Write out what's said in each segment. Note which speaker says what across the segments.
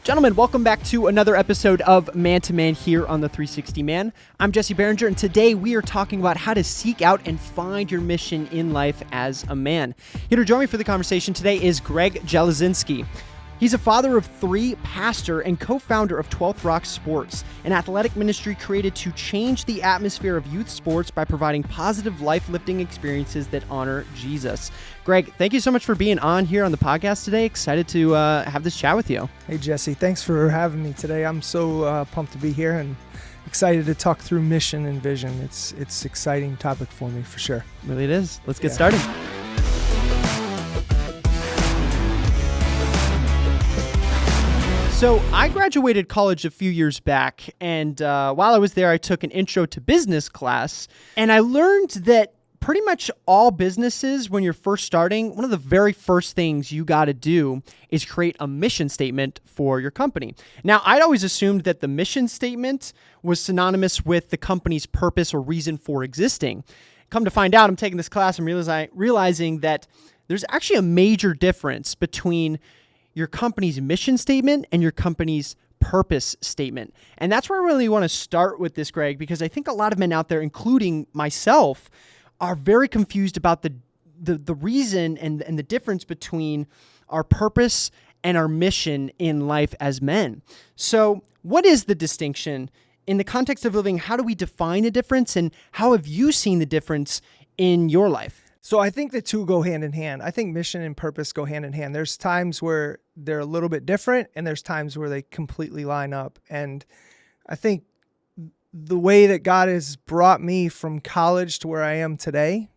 Speaker 1: Gentlemen, welcome back to another episode of Man to Man here on the 360 Man. I'm Jesse Behringer, and today we are talking about how to seek out and find your mission in life as a man. Here to join me for the conversation today is Greg Jelezinski. He's a father of three, pastor, and co-founder of 12th Rock Sports, an athletic ministry created to change the atmosphere of youth sports by providing positive life-lifting experiences that honor Jesus. Greg, thank you so much for being on here on the podcast today. Excited to have this chat with you.
Speaker 2: Hey, Jesse. Thanks for having me today. I'm so pumped to be here and excited to talk through mission and vision. It's an exciting topic for me, for sure.
Speaker 1: Really it is. Let's get started. So I graduated college a few years back, and while I was there, I took an intro to business class, and I learned that pretty much all businesses, when you're first starting, one of the very first things you got to do is create a mission statement for your company. Now, I'd always assumed that the mission statement was synonymous with the company's purpose or reason for existing. Come to find out, I'm taking this class and realizing that there's actually a major difference between your company's mission statement and your company's purpose statement. And that's where I really want to start with this, Greg, because I think a lot of men out there, including myself, are very confused about the reason and the difference between our purpose and our mission in life as men. So what is the distinction in the context of living? How do we define the difference, and how have you seen the difference in your life?
Speaker 2: So I think the two go hand in hand. I think mission and purpose go hand in hand. There's times where they're a little bit different, and there's times where they completely line up. And I think the way that God has brought me from college to where I am today,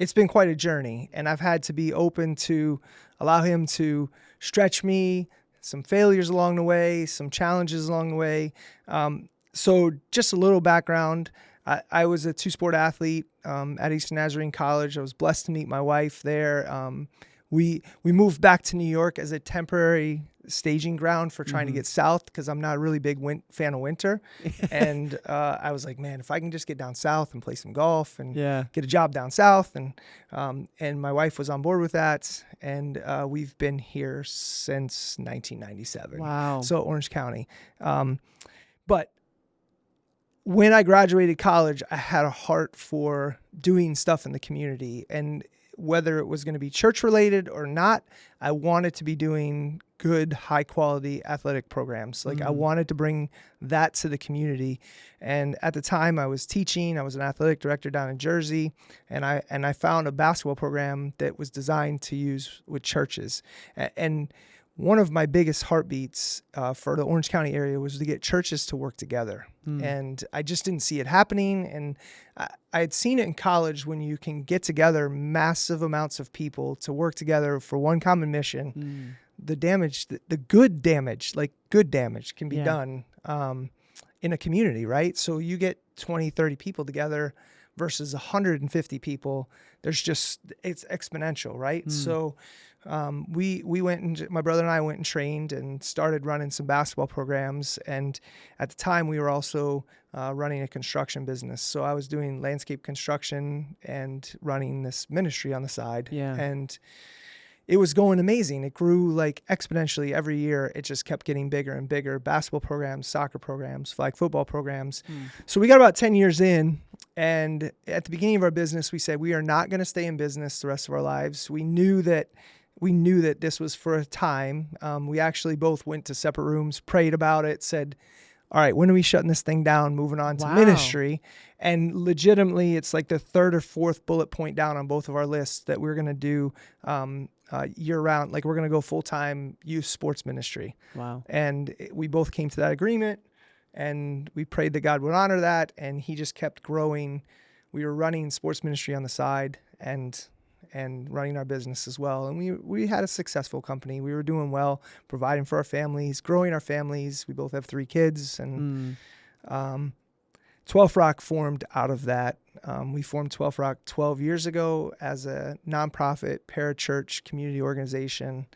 Speaker 2: it's been quite a journey. And I've had to be open to allow Him to stretch me, some failures along the way, some challenges along the way. So just a little background. I was a two-sport athlete at Eastern Nazarene College. I was blessed to meet my wife there. We moved back to New York as a temporary staging ground for trying to get south, because I'm not a really big fan of winter. And I was like, man, if I can just get down south and play some golf and get a job down south. And my wife was on board with that. And we've been here since 1997.
Speaker 1: Wow.
Speaker 2: So Orange County. But when I graduated college, I had a heart for doing stuff in the community. And whether it was going to be church related or not, I wanted to be doing good, high quality athletic programs. Like I wanted to bring that to the community. And at the time I was teaching, I was an athletic director down in Jersey, and I found a basketball program that was designed to use with churches. And one of my biggest heartbeats for the Orange County area was to get churches to work together. And I just didn't see it happening. And I had seen it in college, when you can get together massive amounts of people to work together for one common mission. The damage, the good damage can be done in a community, right? So you get 20, 30 people together versus 150 people. It's exponential, right? So we went, and my brother and I went and trained and started running some basketball programs. And at the time we were also running a construction business. So I was doing landscape construction and running this ministry on the side. And it was going amazing. It grew like exponentially every year. It just kept getting bigger and bigger. Basketball programs, soccer programs, flag football programs. So we got about 10 years in, and at the beginning of our business, we said we are not going to stay in business the rest of our lives. We knew that this was for a time. We actually both went to separate rooms, prayed about it, said, all right, when are we shutting this thing down, moving on to ministry? And legitimately, it's like the third or fourth bullet point down on both of our lists that we're going to do year round. Like we're going to go full-time youth sports ministry.
Speaker 1: Wow. And
Speaker 2: we both came to that agreement, and we prayed that God would honor that. And He just kept growing. We were running sports ministry on the side and running our business as well. And we had a successful company. We were doing well, providing for our families, growing our families. We both have 3 kids, and 12th Rock formed out of that. We formed 12th Rock 12 years ago as a nonprofit parachurch community organization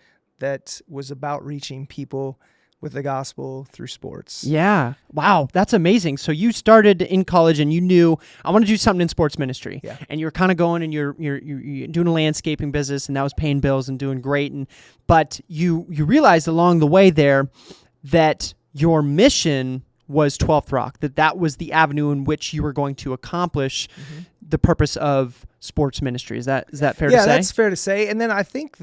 Speaker 2: that was about reaching people with the gospel through sports.
Speaker 1: Yeah. Wow. That's amazing. So you started in college and you knew I want to do something in sports ministry.
Speaker 2: Yeah.
Speaker 1: And you're kind of going and you're doing a landscaping business and that was paying bills and doing great. But you realized along the way there that your mission was 12th Rock, that was the avenue in which you were going to accomplish the purpose of sports ministry. Is that fair to say?
Speaker 2: Yeah, that's fair to say. And then I think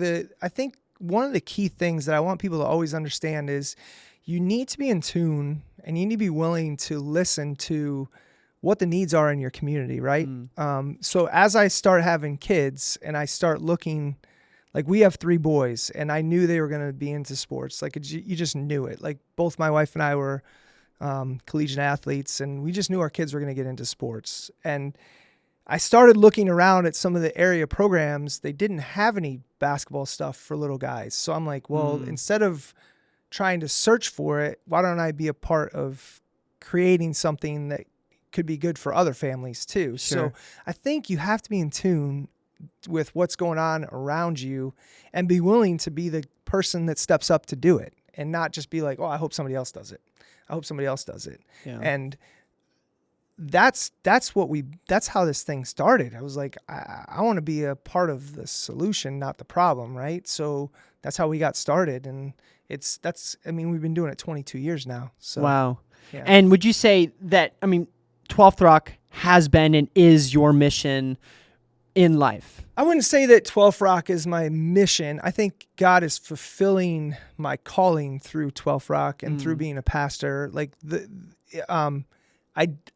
Speaker 2: one of the key things that I want people to always understand is you need to be in tune and you need to be willing to listen to what the needs are in your community, right? So as I start having kids and I start looking, like we have 3 boys and I knew they were going to be into sports. Like you just knew it. Like both my wife and I were collegiate athletes and we just knew our kids were going to get into sports. And I started looking around at some of the area programs. They didn't have any basketball stuff for little guys. So I'm like, well, instead of trying to search for it, why don't I be a part of creating something that could be good for other families too?
Speaker 1: Sure.
Speaker 2: So I think you have to be in tune with what's going on around you and be willing to be the person that steps up to do it and not just be like, oh, I hope somebody else does it. I hope somebody else does it.
Speaker 1: Yeah.
Speaker 2: And that's how this thing started. I was like, I want to be a part of the solution, not the problem, right? So that's how we got started, and we've been doing it 22 years now. So
Speaker 1: wow.
Speaker 2: yeah.
Speaker 1: And would you say that 12th Rock has been and is your mission in life?
Speaker 2: I wouldn't say that 12th Rock is my mission. I think God is fulfilling my calling through 12th Rock and through being a pastor. Like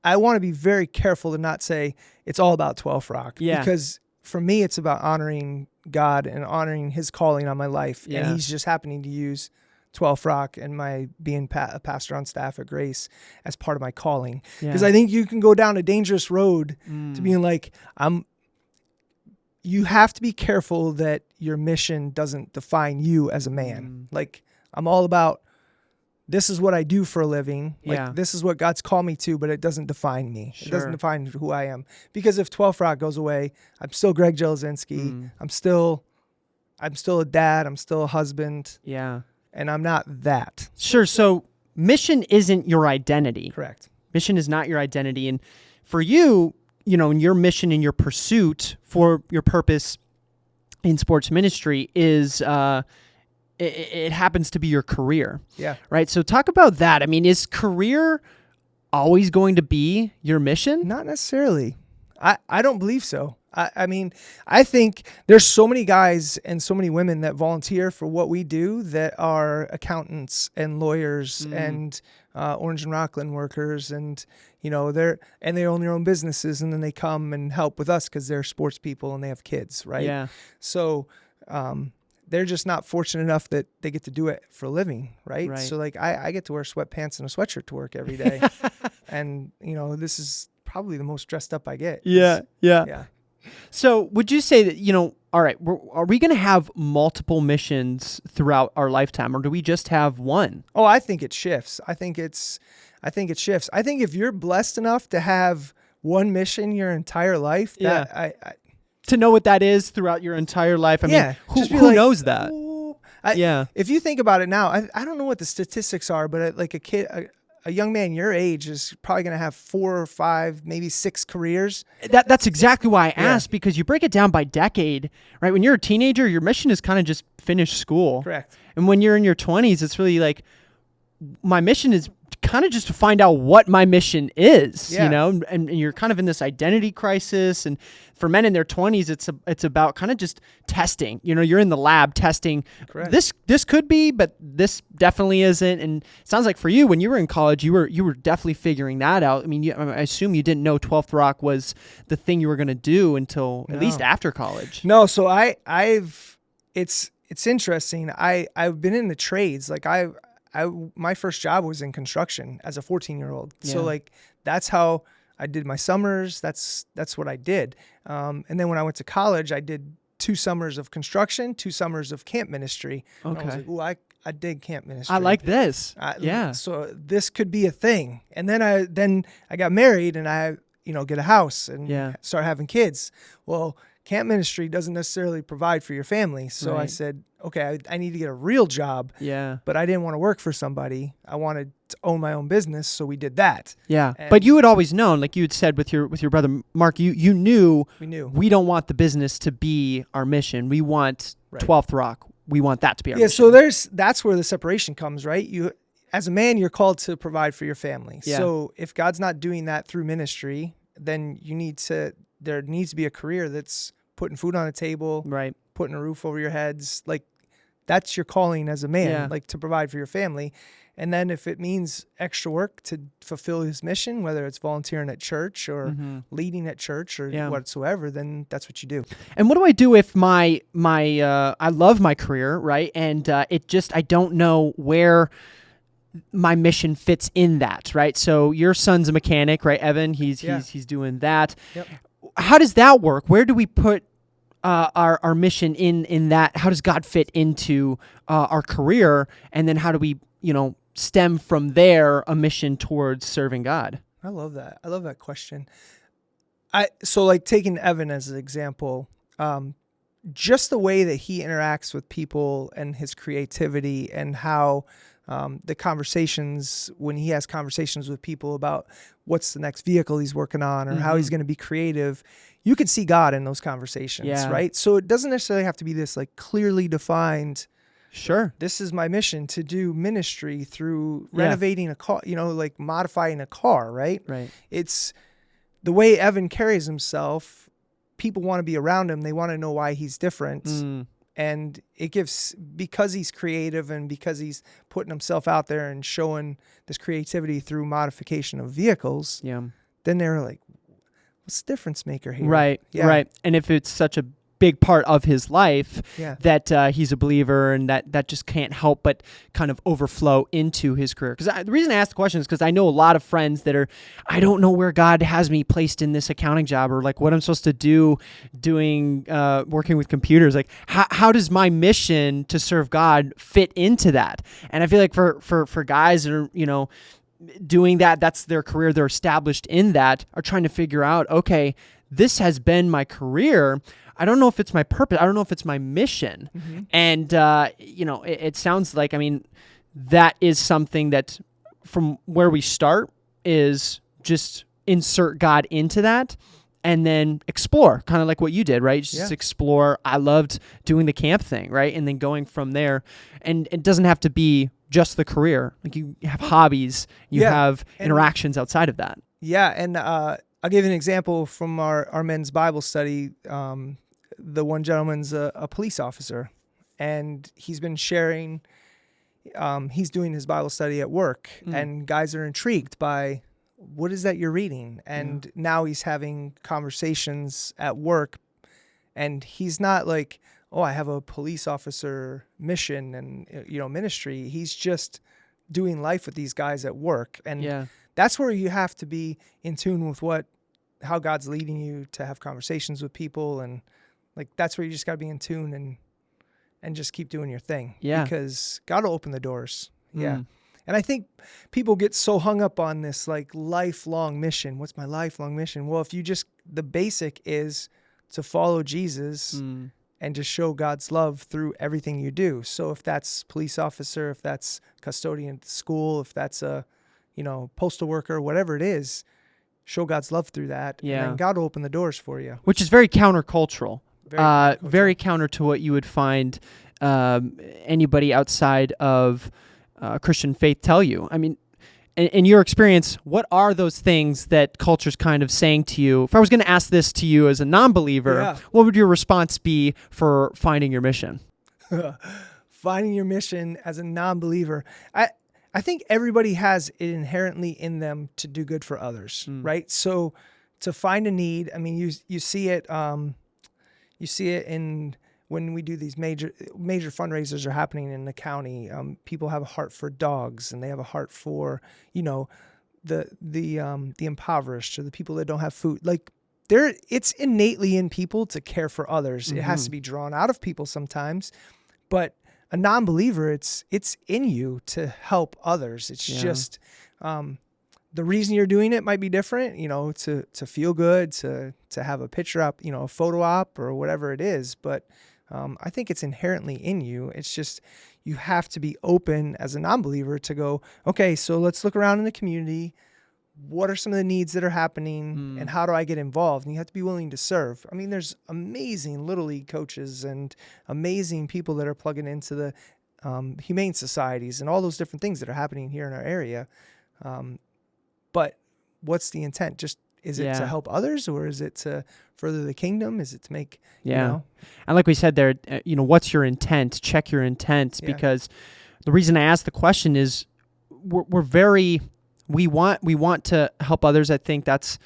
Speaker 2: I want to be very careful to not say it's all about 12th Rock.
Speaker 1: Yeah.
Speaker 2: Because for me, it's about honoring God and honoring his calling on my life.
Speaker 1: Yeah.
Speaker 2: And he's just happening to use 12th Rock and my being a pastor on staff at Grace as part of my calling. Because I think you can go down a dangerous road to being like, you have to be careful that your mission doesn't define you as a man. Like I'm all about, this is what I do for a living. Like this is what God's called me to, but it doesn't define me.
Speaker 1: Sure.
Speaker 2: It doesn't define who I am. Because if 12th Rock goes away, I'm still Greg Jelezinski. I'm still a dad. I'm still a husband.
Speaker 1: Yeah.
Speaker 2: And I'm not that.
Speaker 1: Sure. So mission isn't your identity.
Speaker 2: Correct.
Speaker 1: Mission is not your identity. And for you, in your mission and your pursuit for your purpose in sports ministry is it happens to be your career.
Speaker 2: Yeah.
Speaker 1: Right. So talk about that. Is career always going to be your mission?
Speaker 2: Not necessarily. I don't believe so. I think there's so many guys and so many women that volunteer for what we do that are accountants and lawyers and Orange and Rockland workers, and they own their own businesses, and then they come and help with us because they're sports people and they have kids, right?
Speaker 1: Yeah.
Speaker 2: So they're just not fortunate enough that they get to do it for a living, right? So like I get to wear sweatpants and a sweatshirt to work every day, and this is probably the most dressed up I get.
Speaker 1: Yeah.
Speaker 2: Yeah.
Speaker 1: So would you say that, all right, are we going to have multiple missions throughout our lifetime, or do we just have one?
Speaker 2: Oh, I think it shifts. I think it shifts. I think if you're blessed enough to have one mission your entire life,
Speaker 1: to know what that is throughout your entire life. Who knows that?
Speaker 2: If you think about it now, I don't know what the statistics are, but like a young man your age is probably going to have 4 or 5, maybe 6 careers.
Speaker 1: That's exactly why I asked, because you break it down by decade, right? When you're a teenager, your mission is kind of just finish school.
Speaker 2: Correct.
Speaker 1: And when you're in your 20s, it's really like, my mission is kind of just to find out what my mission is, and you're kind of in this identity crisis. And for men in their 20s, it's about kind of just testing. You're in the lab testing.
Speaker 2: Correct.
Speaker 1: This could be, but this definitely isn't. And it sounds like for you, when you were in college, you were definitely figuring that out. I assume you didn't know 12th Rock was the thing you were going to do until at least after college.
Speaker 2: No, so it's interesting. I've been in the trades. Like my first job was in construction as a 14-year-old.
Speaker 1: Yeah.
Speaker 2: So like that's how I did my summers. That's what I did. And then when I went to college, I did 2 summers of construction, 2 summers of camp ministry.
Speaker 1: Okay.
Speaker 2: And I was like, ooh, I dig camp ministry.
Speaker 1: I like this.
Speaker 2: So this could be a thing. And then I got married and I get a house and start having kids. Well, camp ministry doesn't necessarily provide for your family. So I
Speaker 1: Right.
Speaker 2: said, okay, I need to get a real job,
Speaker 1: Yeah.
Speaker 2: but I didn't want to work for somebody. I wanted to own my own business. So we did that.
Speaker 1: Yeah.
Speaker 2: And-
Speaker 1: But you had always known, like you had said with your brother Mark, you knew
Speaker 2: We knew.
Speaker 1: we don't want the business to be our mission. We want
Speaker 2: Right.
Speaker 1: 12th Rock. We want that to be our
Speaker 2: Yeah.
Speaker 1: mission.
Speaker 2: So that's where the separation comes, right? You, as a man, you're called to provide for your family.
Speaker 1: Yeah.
Speaker 2: So if God's not doing that through ministry, then there needs to be a career that's putting food on the table,
Speaker 1: Right.
Speaker 2: putting a roof over your heads. Like that's your calling as a man,
Speaker 1: Yeah.
Speaker 2: like to provide for your family. And then if it means extra work to fulfill his mission, whether it's volunteering at church or leading at church or
Speaker 1: Yeah.
Speaker 2: whatsoever, then that's what you do.
Speaker 1: And what do I do if my I love my career, right? And I don't know where my mission fits in that, right? So your son's a mechanic, right, Evan? He's doing that.
Speaker 2: Yep.
Speaker 1: How does that work? Where do we put our mission in that? How does God fit into our career? And then how do we, stem from there a mission towards serving God?
Speaker 2: I love that. I love that question. So like taking Evan as an example, just the way that he interacts with people and his creativity and how the conversations, when he has conversations with people about what's the next vehicle he's working on or how he's going to be creative, you could see God in those conversations,
Speaker 1: Yeah.
Speaker 2: right? So it doesn't necessarily have to be this like clearly defined,
Speaker 1: Sure.
Speaker 2: this is my mission to do ministry through
Speaker 1: Yeah.
Speaker 2: renovating a car, like modifying a car, right?
Speaker 1: Right.
Speaker 2: It's the way Evan carries himself. People want to be around him. They want to know why he's different. And it gives, because he's creative and because he's putting himself out there and showing this creativity through modification of vehicles,
Speaker 1: Yeah.
Speaker 2: then they're like, what's the difference maker here?
Speaker 1: Right.
Speaker 2: Yeah.
Speaker 1: Right. And if it's such a big part of his life
Speaker 2: Yeah.
Speaker 1: that he's a believer and that just can't help but kind of overflow into his career. Because the reason I ask the question is because I know a lot of friends that I don't know where God has me placed in this accounting job or like what I'm supposed to do doing, working with computers. Like how does my mission to serve God fit into that? And I feel like for guys that are, doing that's their career, they're established in that, are trying to figure out, okay, this has been my career. I don't know if it's my purpose. I don't know if it's my mission. And, it sounds like, that is something that from where we start is just insert God into that and then explore, kind of like what you did, right? Just explore. I loved doing the camp thing, right? And then going from there. And it doesn't have to be just the career. Like you have hobbies, you have interactions outside of that.
Speaker 2: Yeah. And I'll give you an example from our men's Bible study. The one gentleman's a police officer, and he's been sharing, he's doing his Bible study at work, and guys are intrigued by, what is that you're reading? And now he's having conversations at work, and he's not like, oh, I have a police officer mission and, ministry. He's just doing life with these guys at work. And that's where you have to be in tune with how God's leading you to have conversations with people. And like, that's where you just got to be in tune and just keep doing your thing.
Speaker 1: Yeah.
Speaker 2: Because God will open the doors. Yeah. And I think people get so hung up on this like lifelong mission. What's my lifelong mission? Well, if you the basic is to follow Jesus and just show God's love through everything you do. So if that's police officer, if that's custodian at the school, if that's a, postal worker, whatever it is, show God's love through that.
Speaker 1: Yeah.
Speaker 2: And then God will open the doors for you.
Speaker 1: Which is very countercultural.
Speaker 2: Very
Speaker 1: Very counter to what you would find anybody outside of Christian faith tell you. In your experience, what are those things that culture's kind of saying to you? If I was going to ask this to you as a non-believer, what would your response be for finding your mission?
Speaker 2: Finding your mission as a non-believer. I think everybody has it inherently in them to do good for others, right? So to find a need, you see it. You see it in when we do these major fundraisers are happening in the county. People have a heart for dogs, and they have a heart for the impoverished or the people that don't have food. Like it's innately in people to care for others. It has to be drawn out of people sometimes, but a non-believer, it's in you to help others. It's just the reason you're doing it might be different, to feel good, to have a picture op, a photo op or whatever it is. But I think it's inherently in you. It's just you have to be open as a non-believer to go, okay, so let's look around in the community. What are some of the needs that are happening and how do I get involved? And you have to be willing to serve. I mean, there's amazing Little League coaches and amazing people that are plugging into the humane societies and all those different things that are happening here in our area. But what's the intent? Is it to help others, or is it to further the kingdom? Is it to make,
Speaker 1: And like we said there, what's your intent? Check your intent, because the reason I asked the question is we want to help others. I think that's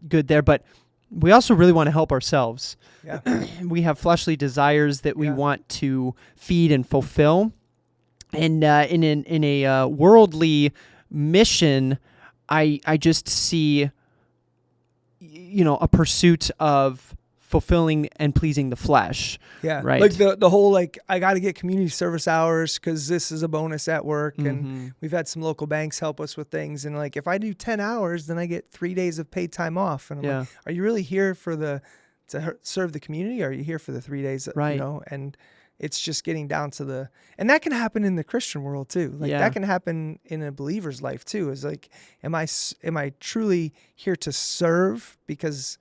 Speaker 1: good there, but we also really want to help ourselves.
Speaker 2: Yeah.
Speaker 1: We have fleshly desires that we want to feed and fulfill. And in a worldly mission, I just see, a pursuit of fulfilling and pleasing the flesh.
Speaker 2: Yeah.
Speaker 1: Right.
Speaker 2: Like the whole, I got to get community service hours because this is a bonus at work. And we've had some local banks help us with things. And if I do 10 hours, then I get 3 days of paid time off. And I'm like, are you really here to serve the community? Or are you here for the 3 days?
Speaker 1: Right.
Speaker 2: And it's just getting down to and that can happen in the Christian world too. That can happen in a believer's life too. Is am I truly here to serve because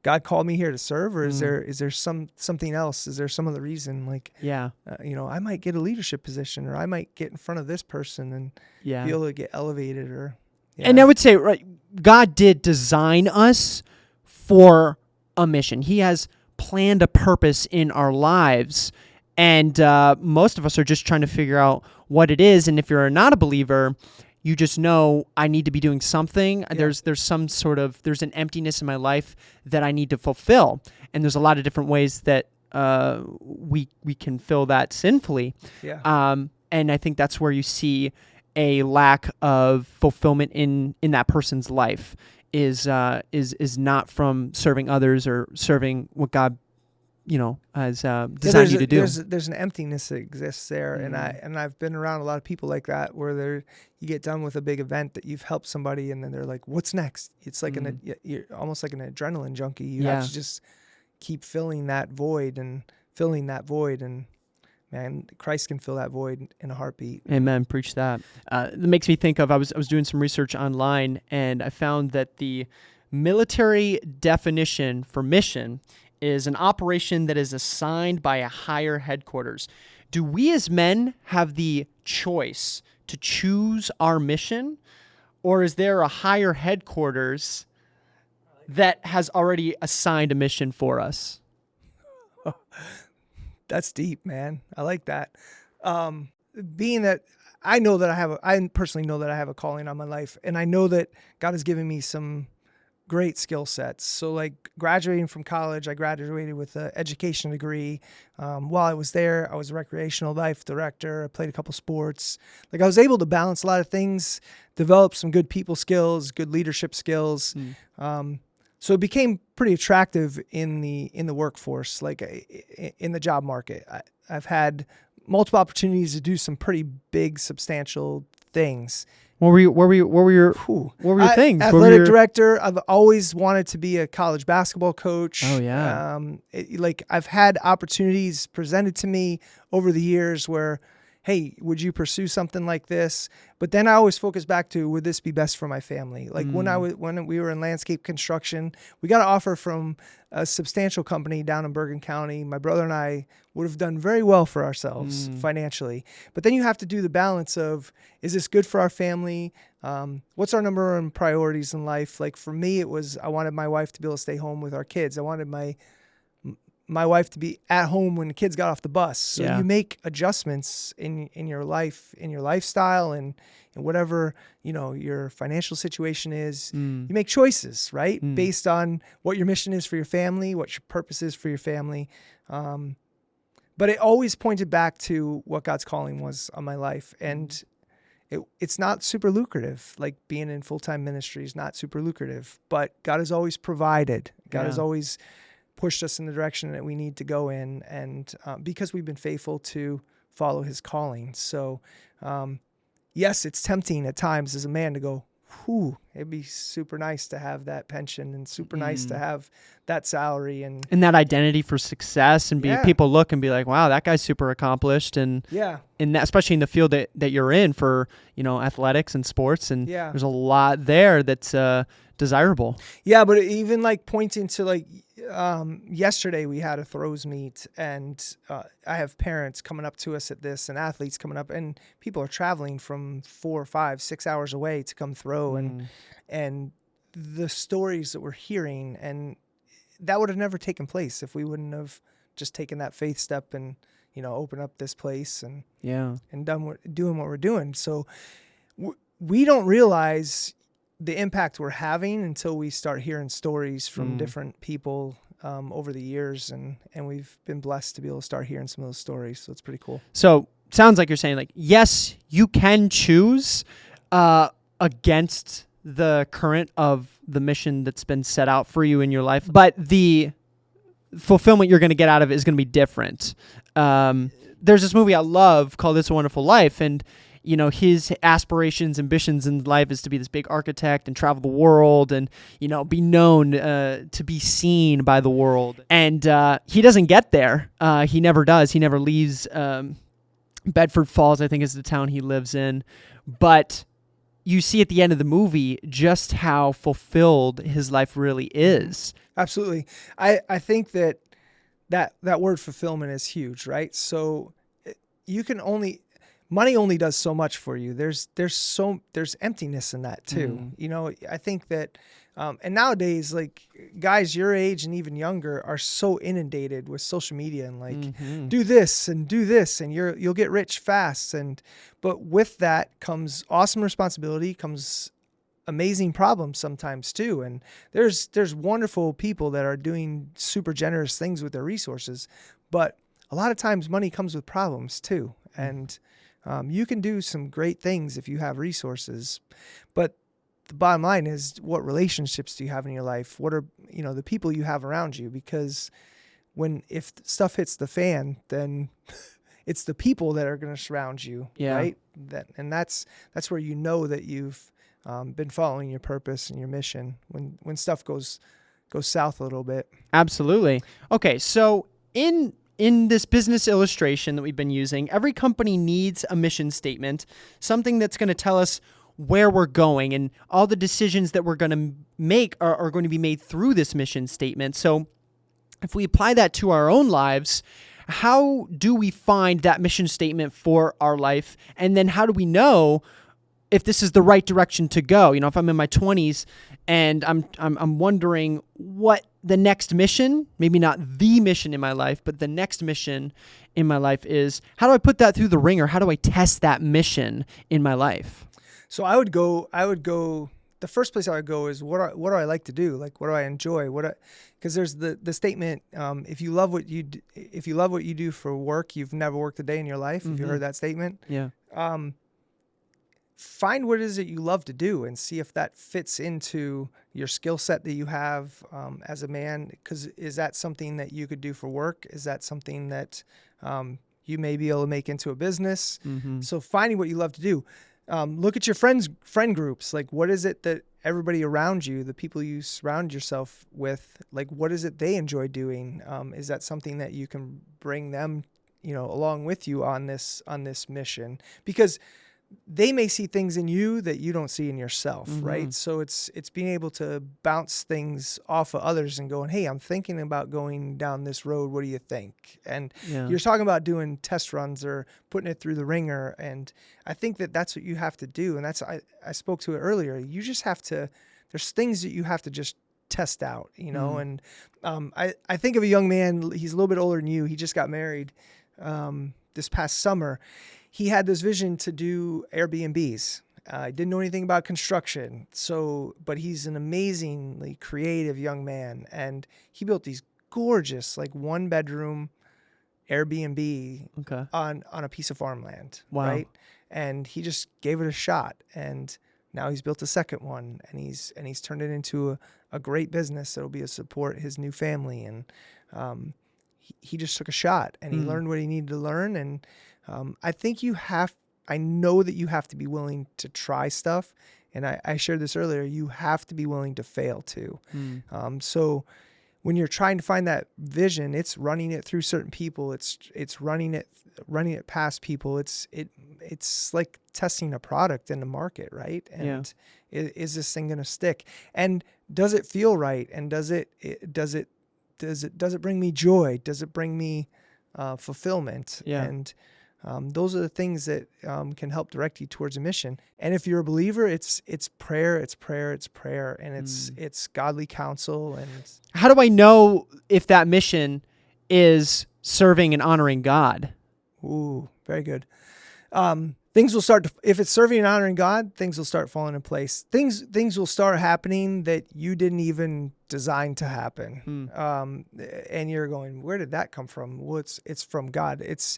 Speaker 2: God called me here to serve, or is there something else? Is there some other reason? I might get a leadership position, or I might get in front of this person and be able to get elevated,
Speaker 1: And I would say, right, God did design us for a mission. He has planned a purpose in our lives. And most of us are just trying to figure out what it is. And if you're not a believer, you just know I need to be doing something. Yeah. There's there's an emptiness in my life that I need to fulfill. And there's a lot of different ways that we can fill that sinfully.
Speaker 2: Yeah.
Speaker 1: And I think that's where you see a lack of fulfillment in that person's life is not from serving others or serving what God has designed you to do.
Speaker 2: There's an emptiness that exists there, and I've been around a lot of people like that where you get done with a big event that you've helped somebody, and then they're like, "What's next?" It's like you're almost like an adrenaline junkie. You have to just keep filling that void, and man, Christ can fill that void in a heartbeat.
Speaker 1: Amen. Preach that. That makes me think of I was doing some research online, and I found that the military definition for mission is an operation that is assigned by a higher headquarters. Do we as men have the choice to choose our mission, or is there a higher headquarters that has already assigned a mission for us?
Speaker 2: That's deep, man. I like that. Being that I personally know that I have a calling on my life, and I know that God has given me some great skill sets. So graduating from college, I graduated with an education degree. While I was there, I was a recreational life director. I played a couple sports. I was able to balance a lot of things, develop some good people skills, good leadership skills. So it became pretty attractive in the workforce, in the job market. I've had multiple opportunities to do some pretty big, substantial things.
Speaker 1: What were your things?
Speaker 2: Athletic director. I've always wanted to be a college basketball coach.
Speaker 1: Oh yeah.
Speaker 2: I've had opportunities presented to me over the years where, hey, would you pursue something like this? But then I always focus back to, would this be best for my family? When we were in landscape construction, we got an offer from a substantial company down in Bergen County. My brother and I would have done very well for ourselves financially. But then you have to do the balance of, is this good for our family? What's our number one priorities in life? For me, it was, I wanted my wife to be able to stay home with our kids. I wanted my wife to be at home when the kids got off the bus. So you make adjustments in your life, in your lifestyle, and whatever, your financial situation is. You make choices, right? Based on what your mission is for your family, what your purpose is for your family. But it always pointed back to what God's calling was on my life. And it's not super lucrative. Being in full-time ministry is not super lucrative, but God has always provided. God has always pushed us in the direction that we need to go in, and because we've been faithful to follow his calling. So yes, it's tempting at times as a man to go, it'd be super nice to have that pension and super nice to have that salary and
Speaker 1: that identity for success, and
Speaker 2: Yeah.
Speaker 1: people look and be like, wow, that guy's super accomplished, and
Speaker 2: yeah.
Speaker 1: in that, especially in the field that you're in for, athletics and sports, and
Speaker 2: Yeah.
Speaker 1: there's a lot there that's desirable.
Speaker 2: Yeah, but even like pointing to like yesterday we had a throws meet, and I have parents coming up to us at this and athletes coming up, and people are traveling from 4, 5, 6 hours away to come throw, and the stories that we're hearing, and that would have never taken place if we wouldn't have just taken that faith step and open up this place and
Speaker 1: Yeah.
Speaker 2: doing what we're doing. So we don't realize the impact we're having until we start hearing stories from different people over the years, and we've been blessed to be able to start hearing some of those stories. So it's pretty cool.
Speaker 1: So sounds like you're saying, like, yes, you can choose against the current of the mission that's been set out for you in your life, but the fulfillment you're going to get out of it is going to be different. There's this movie I love called It's a Wonderful Life, and his aspirations, ambitions in life is to be this big architect and travel the world and, be known, to be seen by the world. And he doesn't get there. He never does. He never leaves Bedford Falls, I think is the town he lives in. But you see at the end of the movie just how fulfilled his life really is.
Speaker 2: Absolutely. I think that word fulfillment is huge, right? So you can money only does so much for you. There's emptiness in that too. I think that, and nowadays, like guys your age and even younger are so inundated with social media and like do this and you'll get rich fast. But with that comes awesome responsibility, comes amazing problems sometimes too. And there's wonderful people that are doing super generous things with their resources, but a lot of times money comes with problems too. And you can do some great things if you have resources, but the bottom line is, what relationships do you have in your life? What are, the people you have around you? Because if stuff hits the fan, then it's the people that are going to surround you, right? That's where that you've been following your purpose and your mission when stuff goes south a little bit.
Speaker 1: Absolutely. Okay, so in this business illustration that we've been using, every company needs a mission statement, something that's going to tell us where we're going, and all the decisions that we're going to make are going to be made through this mission statement. So if we apply that to our own lives, how do we find that mission statement for our life? And then how do we know if this is the right direction to go? If I'm in my 20s and I'm wondering what the next mission, maybe not the mission in my life, but the next mission in my life is, how do I put that through the ringer? How do I test that mission in my life?
Speaker 2: So I would go, the first place I would go is what do I like to do? Like, what do I enjoy? Because there's the statement, if you love what you do for work, you've never worked a day in your life. Have you heard that statement?
Speaker 1: Yeah.
Speaker 2: Find what it is that you love to do and see if that fits into your skill set that you have as a man. Because is that something that you could do for work? Is that something that you may be able to make into a business? So finding what you love to do. Look at your friend groups. Like, what is it that everybody around you, the people you surround yourself with, like, what is it they enjoy doing? Is that something that you can bring them, along with you on this mission? Because they may see things in you that you don't see in yourself, right? So it's being able to bounce things off of others and going, hey, I'm thinking about going down this road. What do you think? And you're talking about doing test runs or putting it through the ringer. And I think that that's what you have to do. And I spoke to it earlier. You just have to, there's things that you have to just test out, And I think of a young man, he's a little bit older than you. He just got married this past summer. He had this vision to do Airbnbs. Didn't know anything about construction, but he's an amazingly creative young man, and he built these gorgeous, like, 1-bedroom Airbnb on a piece of farmland, right? And he just gave it a shot, and now he's built a second one, and he's turned it into a great business that'll be a support his new family, and he just took a shot, and he learned what he needed to learn, and I think I know that you have to be willing to try stuff And I shared this earlier, you have to be willing to fail too.
Speaker 1: Mm.
Speaker 2: So when you're trying to find that vision, it's running it through certain people. It's running it past people. It's like testing a product in the market, right? And is this thing going to stick? And does it feel right? And does it bring me joy? Does it bring me fulfillment?
Speaker 1: Yeah.
Speaker 2: And those are the things that can help direct you towards a mission. And if you're a believer, it's prayer, and it's godly counsel. And
Speaker 1: How do I know if that mission is serving and honoring God?
Speaker 2: ooh, very good. Things will start to, if it's serving and honoring God, things will start falling in place. Things will start happening that you didn't even design to happen. And you're going, where did that come from? Well, it's from God. It's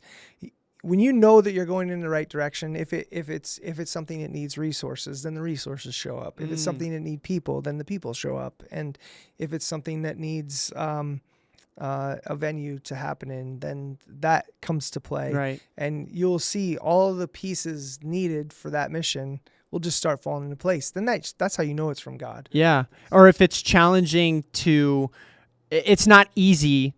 Speaker 2: when you know that you're going in the right direction. If it's something that needs resources, then the resources show up. If it's something that needs people, then the people show up. And if it's something that needs a venue to happen in, then that comes to play.
Speaker 1: Right.
Speaker 2: And you'll see all of the pieces needed for that mission will just start falling into place. Then that's how you know it's from God.
Speaker 1: Yeah. Or if it's challenging it's not easy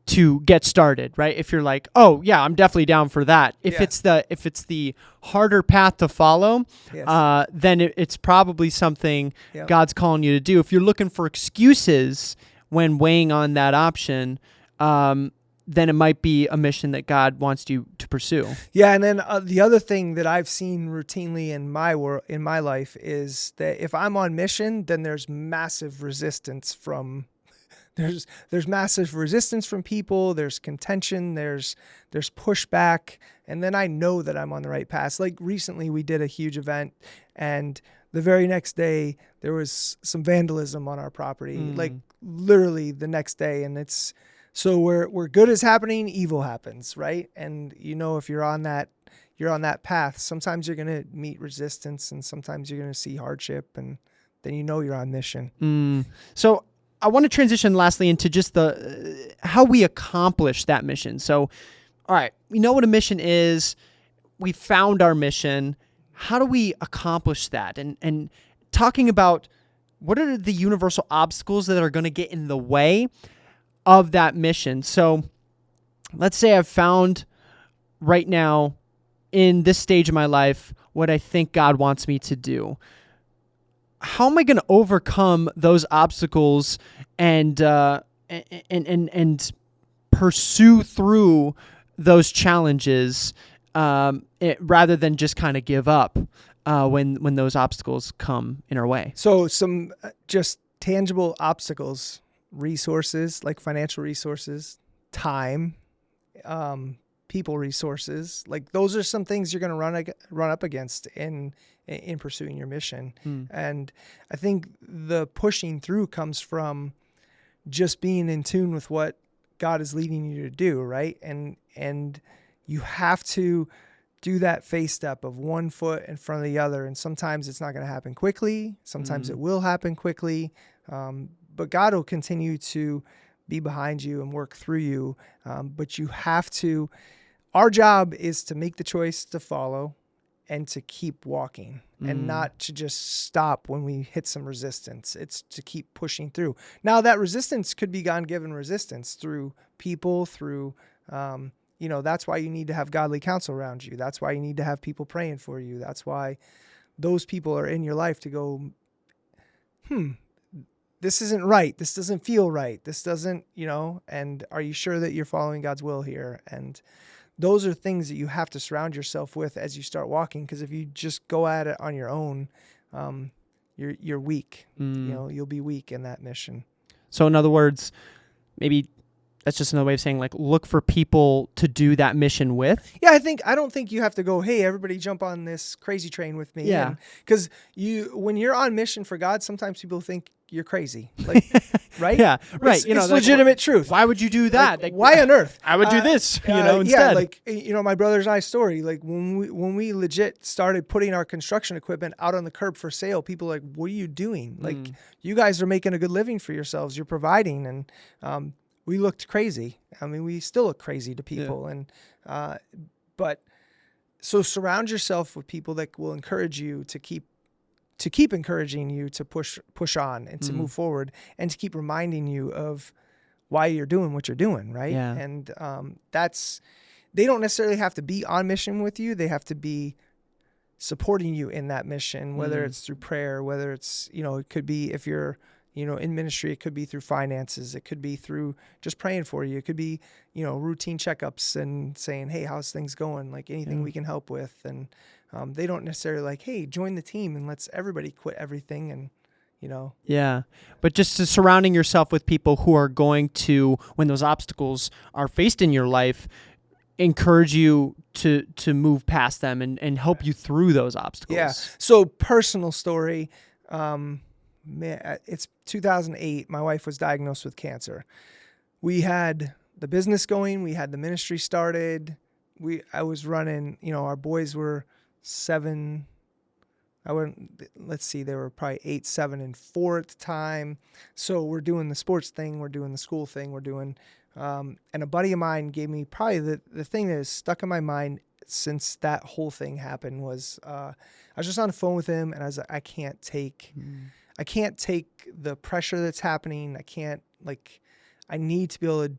Speaker 1: to get started, right? If you're like, oh yeah, I'm definitely down for that. If it's the harder path to follow,
Speaker 2: Yes.
Speaker 1: then it's probably something
Speaker 2: Yep.
Speaker 1: God's calling you to do. If you're looking for excuses when weighing on that option, then it might be a mission that God wants you to pursue.
Speaker 2: Yeah, and then the other thing that I've seen routinely in my life is that if I'm on mission, then there's massive resistance from there's massive resistance from people. There's contention. There's pushback, and then I know that I'm on the right path. Like recently, we did a huge event, and the very next day there was some vandalism on our property. Like literally the next day, and it's so where good is happening, evil happens, right? And if you're on that path, sometimes you're gonna meet resistance, and sometimes you're gonna see hardship, and then you're on mission.
Speaker 1: So I want to transition lastly into just the how we accomplish that mission. So, all right, we know what a mission is. We found our mission. How do we accomplish that? And talking about what are the universal obstacles that are going to get in the way of that mission. So let's say I've found right now in this stage of my life what I think God wants me to do. How am I going to overcome those obstacles and pursue through those challenges rather than just kind of give up when those obstacles come in our way?
Speaker 2: So some just tangible obstacles, resources like financial resources, time, people resources, like those are some things you're going to run up against in pursuing your mission. And I think the pushing through comes from just being in tune with what God is leading you to do, right? And you have to do that faith step of one foot in front of the other. And sometimes it's not going to happen quickly. Sometimes it will happen quickly. But God will continue to be behind you and work through you. But you have to, our job is to make the choice to follow and to keep walking and not to just stop when we hit some resistance. It's to keep pushing through. Now that resistance could be God-given resistance through people, through, that's why you need to have godly counsel around you. That's why you need to have people praying for you. That's why those people are in your life to go, this isn't right. This doesn't feel right. This doesn't, and are you sure that you're following God's will here? And those are things that you have to surround yourself with as you start walking. Because if you just go at it on your own, you're weak. You'll be weak in that mission.
Speaker 1: So in other words, maybe that's just another way of saying like look for people to do that mission with.
Speaker 2: Yeah, I don't think you have to go, hey, everybody jump on this crazy train with me.
Speaker 1: Yeah.
Speaker 2: Because when you're on mission for God, sometimes people think you're crazy. Like, right?
Speaker 1: Yeah, right.
Speaker 2: It's legitimate truth.
Speaker 1: Why would you do that?
Speaker 2: Like, why on earth?
Speaker 1: I would do this, instead.
Speaker 2: Yeah, like, my brother's and I story, like when we legit started putting our construction equipment out on the curb for sale, people were like, what are you doing? Like, you guys are making a good living for yourselves. You're providing. And we looked crazy. I mean, we still look crazy to people. Yeah. And, but so surround yourself with people that will encourage you to keep to keep encouraging you to push on and to move forward, and to keep reminding you of why you're doing what you're doing, right?
Speaker 1: Yeah.
Speaker 2: And they don't necessarily have to be on mission with you. They have to be supporting you in that mission, whether it's through prayer, whether it's, it could be, if you're, in ministry, it could be through finances. It could be through just praying for you. It could be, routine checkups and saying, hey, how's things going? Like anything we can help with. And they don't necessarily like, hey, join the team and let's everybody quit everything and,
Speaker 1: Yeah. But just to surrounding yourself with people who are going to, when those obstacles are faced in your life, encourage you to move past them and help you through those obstacles.
Speaker 2: Yeah. So personal story, it's 2008. My wife was diagnosed with cancer. We had the business going. We had the ministry started. I was running, our boys were 7. They were probably 8, 7, and 4 at the time. So we're doing the sports thing. We're doing the school thing. We're doing, and a buddy of mine gave me probably the thing that has stuck in my mind since that whole thing happened was, I was just on the phone with him and I was like, I can't take the pressure that's happening. I need to be able to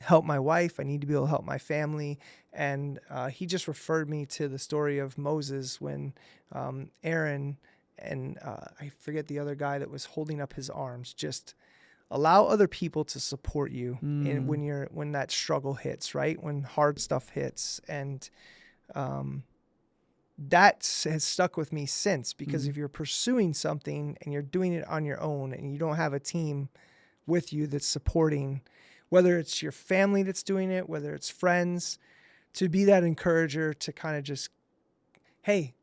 Speaker 2: help my wife. I need to be able to help my family. And he just referred me to the story of Moses when Aaron and I forget the other guy that was holding up his arms. Just allow other people to support you in, when that struggle hits, right? When hard stuff hits. And that has stuck with me since, because if you're pursuing something and you're doing it on your own and you don't have a team with you that's supporting, whether it's your family that's doing it, whether it's friends, to be that encourager to kind of just, hey,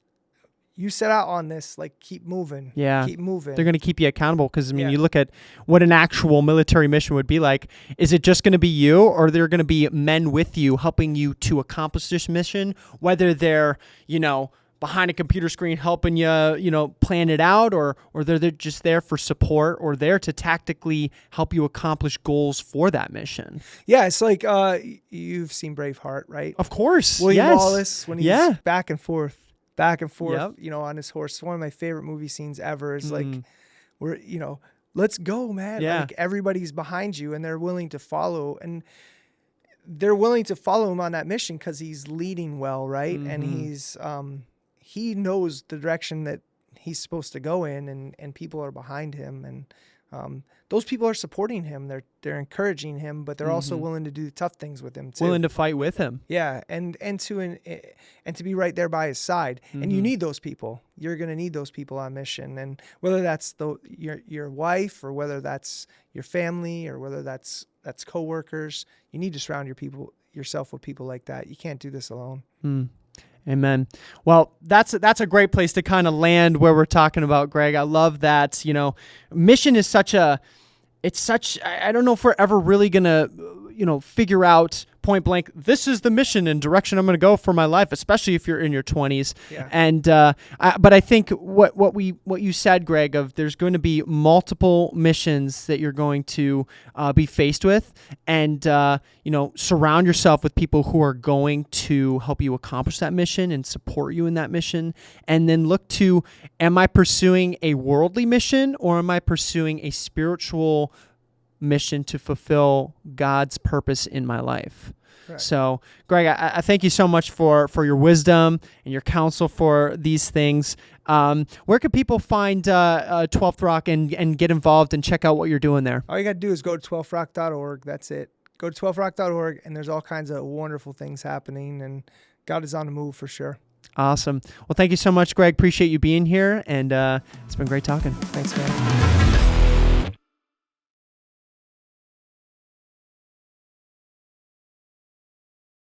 Speaker 2: you set out on this, like keep moving.
Speaker 1: Yeah.
Speaker 2: Keep moving.
Speaker 1: They're going to keep you accountable because, you look at what an actual military mission would be like. Is it just going to be you, or are there going to be men with you helping you to accomplish this mission, whether they're, behind a computer screen helping you, plan it out, or they're just there for support or there to tactically help you accomplish goals for that mission?
Speaker 2: Yeah, it's like you've seen Braveheart, right?
Speaker 1: Of course.
Speaker 2: William Wallace, when he's
Speaker 1: Yeah.
Speaker 2: back and forth,
Speaker 1: Yep.
Speaker 2: on his horse. One of my favorite movie scenes ever is like, where, let's go, man.
Speaker 1: Yeah.
Speaker 2: Like everybody's behind you and they're willing to follow. And they're willing to follow him on that mission because he's leading well, right? And he's he knows the direction that he's supposed to go in, and people are behind him, and those people are supporting him. They're encouraging him, but they're also willing to do tough things with him too.
Speaker 1: Willing to fight with him.
Speaker 2: Yeah, and to be right there by his side. And you need those people. You're going to need those people on mission. And whether that's your wife, or whether that's your family, or whether that's coworkers, you need to surround yourself with people like that. You can't do this alone.
Speaker 1: Amen. Well, that's a great place to kind of land where we're talking about, Greg. I love that. Mission is I don't know if we're ever really going to, figure out point blank, this is the mission and direction I'm going to go for my life, especially if you're in your 20s.
Speaker 2: Yeah.
Speaker 1: And, but I think what you said, Greg, of there's going to be multiple missions that you're going to be faced with, and, surround yourself with people who are going to help you accomplish that mission and support you in that mission. And then look to, am I pursuing a worldly mission, or am I pursuing a spiritual mission to fulfill God's purpose in my life?
Speaker 2: Right.
Speaker 1: So, Greg, I thank you so much for your wisdom and your counsel for these things. Where can people find 12th Rock and get involved and check out what you're doing there?
Speaker 2: All you got to do is go to 12throck.org. That's it. Go to 12throck.org, and there's all kinds of wonderful things happening, and God is on the move for sure.
Speaker 1: Awesome. Well, thank you so much, Greg. Appreciate you being here, and it's been great talking.
Speaker 2: Thanks, man.